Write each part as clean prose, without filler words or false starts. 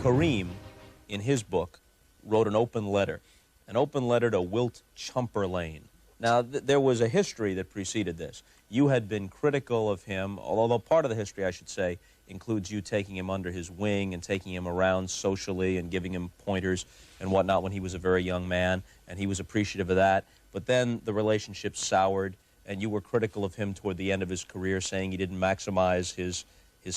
Kareem, in his book, wrote an open letter to Wilt Chamberlain. Now, there was a history that preceded this. You had been critical of him, although part of the history, I should say, includes you taking him under his wing and taking him around socially and giving him pointers and whatnot when he was a very young man, and he was appreciative of that. But then the relationship soured, and you were critical of him toward the end of his career, saying he didn't maximize his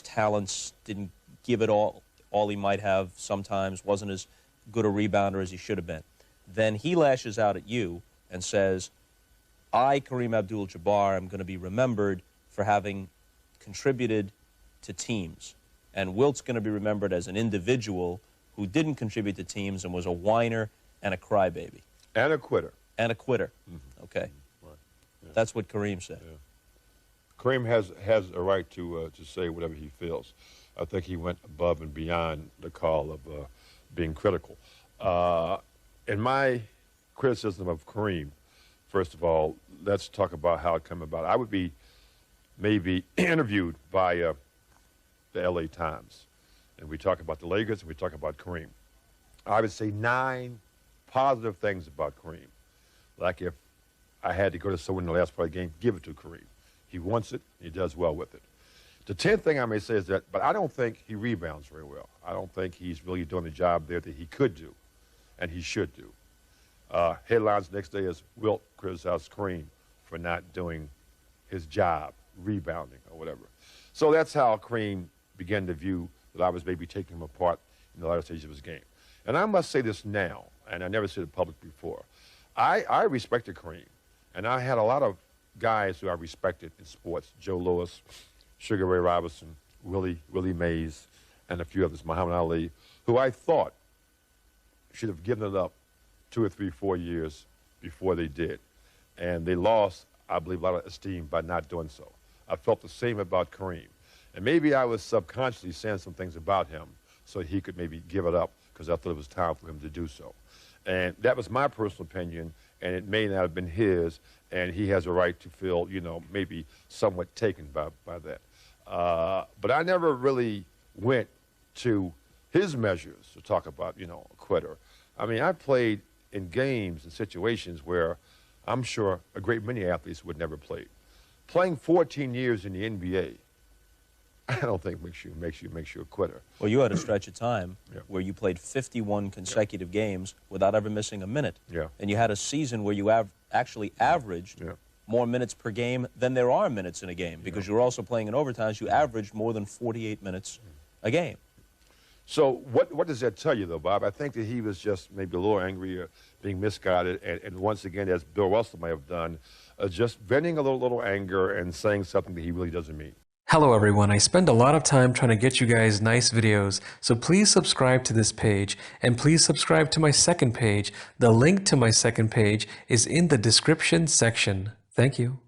talents, didn't give it all he might have sometimes, wasn't as good a rebounder as he should have been. Then he lashes out at you and says, I, Kareem Abdul-Jabbar, am going to be remembered for having contributed to teams. And Wilt's going to be remembered as an individual who didn't contribute to teams and was a whiner and a crybaby. And a quitter. And a quitter. Mm-hmm. Okay. Mm-hmm. Right. Yeah. That's what Kareem said. Yeah. Kareem has a right to say whatever he feels. I think he went above and beyond the call of being critical. In my criticism of Kareem, first of all, let's talk about how it came about. I would be maybe interviewed by the L.A. Times, and we talk about the Lakers and we talk about Kareem. I would say 9 positive things about Kareem. Like if I had to go to someone in the last part of the game, give it to Kareem. He wants it, he does well with it. The 10th thing I may say is that, but I don't think he rebounds very well. I don't think he's really doing the job there that he could do and he should do. Headlines next day is Wilt criticized Kareem for not doing his job, rebounding or whatever. So that's how Kareem began to view that I was maybe taking him apart in the latter stage of his game. And I must say this now, and I never said it public before. I respected Kareem, and I had a lot of guys who I respected in sports, Joe Louis, Sugar Ray Robinson, Willie Mays, and a few others, Muhammad Ali, who I thought should have given it up 2 or 3, 4 years before they did. And they lost, I believe, a lot of esteem by not doing so. I felt the same about Kareem. And maybe I was subconsciously saying some things about him so he could maybe give it up because I thought it was time for him to do so. And that was my personal opinion, and it may not have been his, and he has a right to feel, you know, maybe somewhat taken by that. But I never really went to his measures to talk about, you know, a quitter. I mean, I played in games and situations where I'm sure a great many athletes would never play. Playing 14 years in the NBA, I don't think makes you a quitter. Well, you had a stretch of time where you played 51 consecutive games without ever missing a minute. Yeah. And you had a season where you actually averaged more minutes per game than there are minutes in a game because you were also playing in overtimes. You averaged more than 48 minutes a game. So what does that tell you, though, Bob? I think that he was just maybe a little angry or being misguided, and once again, as Bill Russell may have done, just venting a little anger and saying something that he really doesn't mean. Hello everyone, I spend a lot of time trying to get you guys nice videos, so please subscribe to this page, and please subscribe to my second page. The link to my second page is in the description section. Thank you.